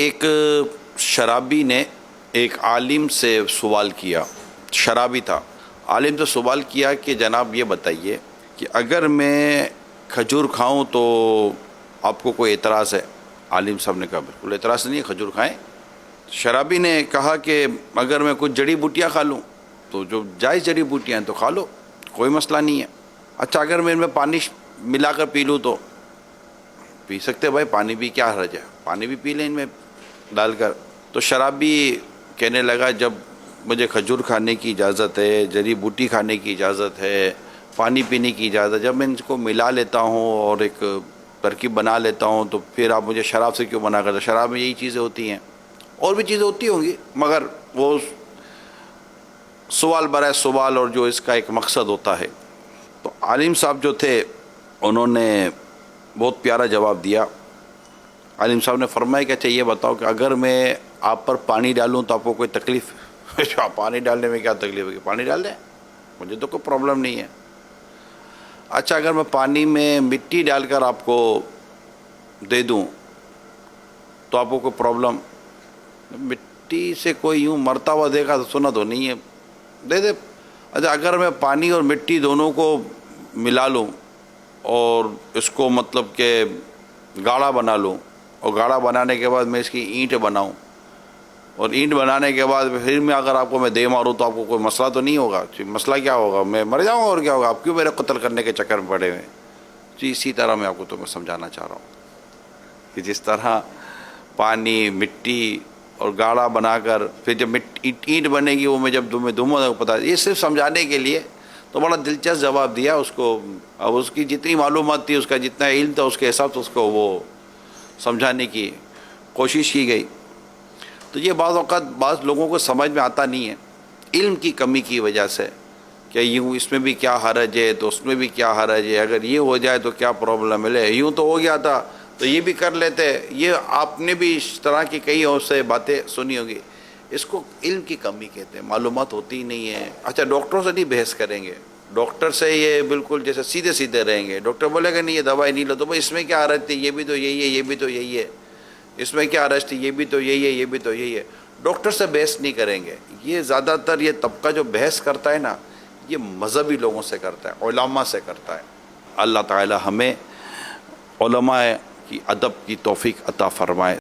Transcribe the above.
ایک شرابی نے ایک عالم سے سوال کیا، شرابی تھا، عالم سے سوال کیا کہ جناب یہ بتائیے کہ اگر میں کھجور کھاؤں تو آپ کو کوئی اعتراض ہے؟ عالم صاحب نے کہا بالکل اعتراض نہیں ہے، کھجور کھائیں۔ شرابی نے کہا کہ اگر میں کچھ جڑی بوٹیاں کھا لوں تو جو جائز جڑی بوٹیاں ہیں تو کھا لو، کوئی مسئلہ نہیں ہے۔ اچھا اگر میں ان میں پانی ملا کر پی لوں تو پی سکتے بھائی، پانی بھی کیا حرج ہے، پانی بھی پی لیں ان میں ڈال کر۔ تو شرابی کہنے لگا جب مجھے کھجور کھانے کی اجازت ہے، جڑی بوٹی کھانے کی اجازت ہے، پانی پینے کی اجازت ہے، جب میں ان کو ملا لیتا ہوں اور ایک ترکیب بنا لیتا ہوں تو پھر آپ مجھے شراب سے کیوں منع کرتے؟ شراب میں یہی چیزیں ہوتی ہیں، اور بھی چیزیں ہوتی ہوں گی، مگر وہ سوال برائے سوال اور جو اس کا ایک مقصد ہوتا ہے۔ تو عالم صاحب جو تھے انہوں نے بہت پیارا جواب دیا۔ عالم صاحب نے فرمایا کہ اچھا یہ بتاؤ کہ اگر میں آپ پر پانی ڈالوں تو آپ کو کوئی تکلیف؟ پانی ڈالنے میں کیا تکلیف ہے؟ پانی ڈال دیں، مجھے تو کوئی پرابلم نہیں ہے۔ اچھا اگر میں پانی میں مٹی ڈال کر آپ کو دے دوں تو آپ کو کوئی پرابلم؟ مٹی سے کوئی یوں مرتا ہوا دیکھا تو سنا تو نہیں ہے، دے دے۔ اچھا اگر میں پانی اور مٹی دونوں کو ملا لوں اور اس کو مطلب کہ گاڑھا بنا لوں، اور گاڑھا بنانے کے بعد میں اس کی اینٹ بناؤں، اور اینٹ بنانے کے بعد پھر میں اگر آپ کو میں دے ماروں تو آپ کو کوئی مسئلہ تو نہیں ہوگا؟ مسئلہ کیا ہوگا؟ میں مر جاؤں گا، اور کیا ہوگا؟ آپ کیوں میرے قتل کرنے کے چکر میں پڑے ہوئے؟ جی اسی طرح میں آپ کو تو میں سمجھانا چاہ رہا ہوں کہ جس طرح پانی، مٹی اور گاڑھا بنا کر پھر جب اینٹ بنے گی وہ میں جب دوں پتہ، یہ صرف سمجھانے کے لیے تو بڑا دلچسپ جواب دیا اس کو۔ اب اس کی جتنی معلومات تھی، اس کا جتنا علم تھا، اس کے حساب سے اس کو وہ سمجھانے کی کوشش کی گئی۔ تو یہ بعض اوقات بعض لوگوں کو سمجھ میں آتا نہیں ہے، علم کی کمی کی وجہ سے، کہ یوں اس میں بھی کیا حرج ہے تو اس میں بھی کیا حرج ہے، اگر یہ ہو جائے تو کیا پرابلم ہے، یوں تو ہو گیا تھا تو یہ بھی کر لیتے۔ یہ آپ نے بھی اس طرح کی کئی اور سے باتیں سنی ہوگی، اس کو علم کی کمی کہتے ہیں، معلومات ہوتی ہی نہیں ہے۔ اچھا ڈاکٹروں سے نہیں بحث کریں گے، ڈاکٹر سے یہ بالکل جیسے سیدھے سیدھے رہیں گے۔ ڈاکٹر بولے گا نہیں یہ دوائی نہیں لو تو بھائی اس میں کیا حرج تھی، یہ بھی تو یہی ہے، یہ بھی تو یہی ہے، اس میں کیا حرج تھی، یہ بھی تو یہی ہے، یہ بھی تو یہی ہے۔ ڈاکٹر سے بحث نہیں کریں گے۔ یہ زیادہ تر یہ طبقہ جو بحث کرتا ہے نا، یہ مذہبی لوگوں سے کرتا ہے، علماء سے کرتا ہے۔ اللہ تعالی ہمیں علماء کی ادب کی توفیق عطا فرمائے۔